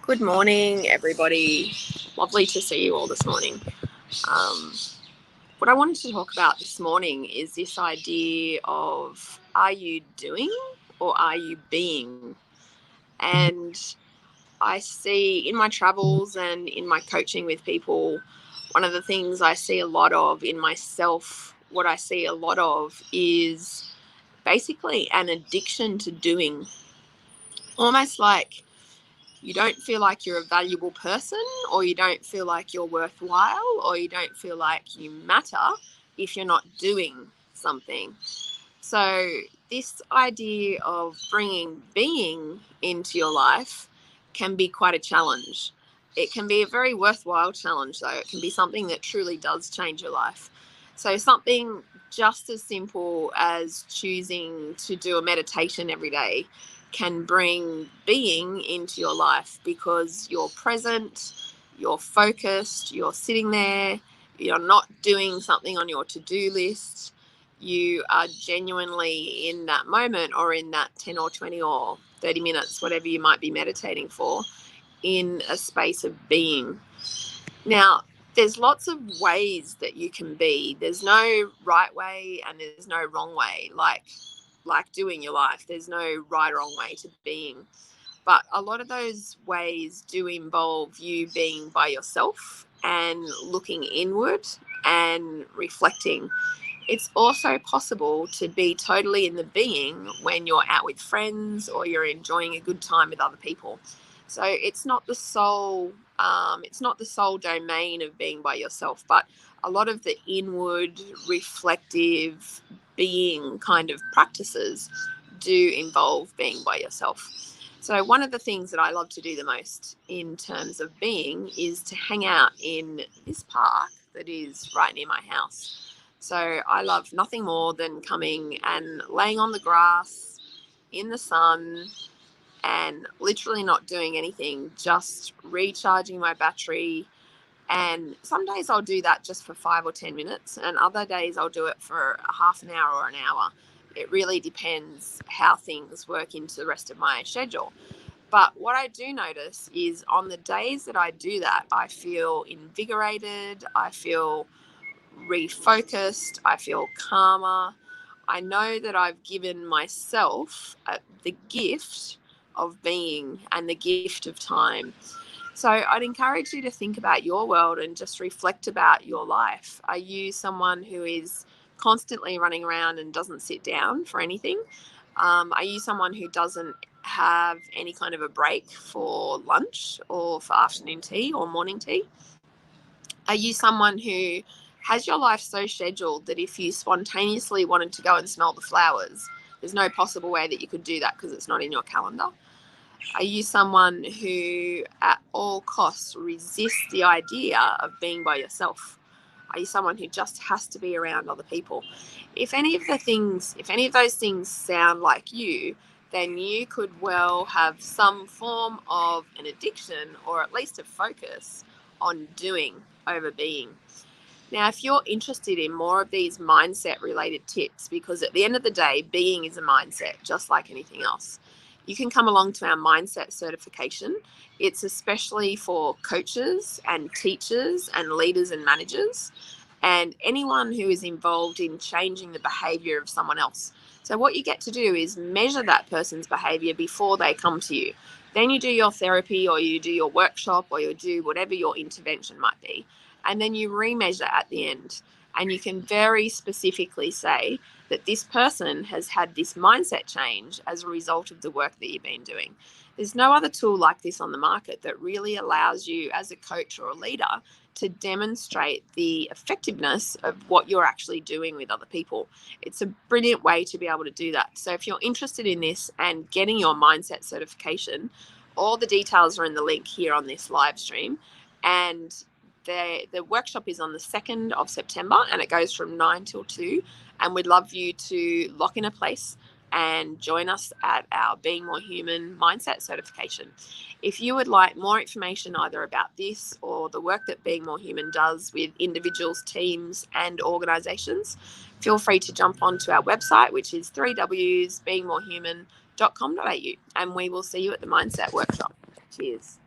Good morning, everybody. Lovely to see you all this morning. What I wanted to talk about this morning is this idea of, are you doing or are you being? And I see in my travels and in my coaching with people, one of the things I see a lot of in myself, what I see a lot of is basically an addiction to doing. Almost like you don't feel like you're a valuable person, or you don't feel like you're worthwhile, or you don't feel like you matter if you're not doing something. So this idea of bringing being into your life can be quite a challenge. It can be a very worthwhile challenge, though. It can be something that truly does change your life. So something just as simple as choosing to do a meditation every day can bring being into your life, because you're present, you're focused, you're sitting there, you're not doing something on your to-do list. You are genuinely in that moment, or in that 10 or 20 or 30 minutes, whatever you might be meditating for, in a space of being. Now, there's lots of ways that you can be. There's no right way and there's no wrong way. Like doing your life, there's no right or wrong way to being. But a lot of those ways do involve you being by yourself and looking inward and reflecting. It's also possible to be totally in the being when you're out with friends or you're enjoying a good time with other people. So it's not the sole domain of being by yourself, but a lot of the inward, reflective being kind of practices do involve being by yourself. So one of the things that I love to do the most in terms of being is to hang out in this park that is right near my house. So I love nothing more than coming and laying on the grass in the sun and literally not doing anything, just recharging my battery. And some days I'll do that just for 5 or 10 minutes, and other days I'll do it for a half an hour or an hour. It really depends how things work into the rest of my schedule. But what I do notice is on the days that I do that, I feel invigorated, I feel refocused, I feel calmer. I know that I've given myself the gift of being and the gift of time. So I'd encourage you to think about your world and just reflect about your life. Are you someone who is constantly running around and doesn't sit down for anything? Are you someone who doesn't have any kind of a break for lunch or for afternoon tea or morning tea? Are you someone who has your life so scheduled that if you spontaneously wanted to go and smell the flowers, there's no possible way that you could do that because it's not in your calendar? Are you someone who at all costs resists the idea of being by yourself? Are you someone who just has to be around other people? If any of those things sound like you, then you could well have some form of an addiction, or at least a focus on doing over being. Now, if you're interested in more of these mindset related tips, because at the end of the day, being is a mindset, just like anything else, you can come along to our mindset certification. It's especially for coaches and teachers and leaders and managers and anyone who is involved in changing the behavior of someone else. So what you get to do is measure that person's behavior before they come to you. Then you do your therapy, or you do your workshop, or you do whatever your intervention might be. And then you remeasure at the end. And you can very specifically say that this person has had this mindset change as a result of the work that you've been doing. There's no other tool like this on the market that really allows you as a coach or a leader to demonstrate the effectiveness of what you're actually doing with other people. It's a brilliant way to be able to do that. So if you're interested in this and getting your mindset certification, all the details are in the link here on this live stream. And the workshop is on the 2nd of September and it goes from 9 till 2. And we'd love you to lock in a place and join us at our Being More Human Mindset certification. If you would like more information either about this or the work that Being More Human does with individuals, teams and organisations, feel free to jump onto our website, which is 3wsbeingmorehuman.com.au, and we will see you at the Mindset Workshop. Cheers.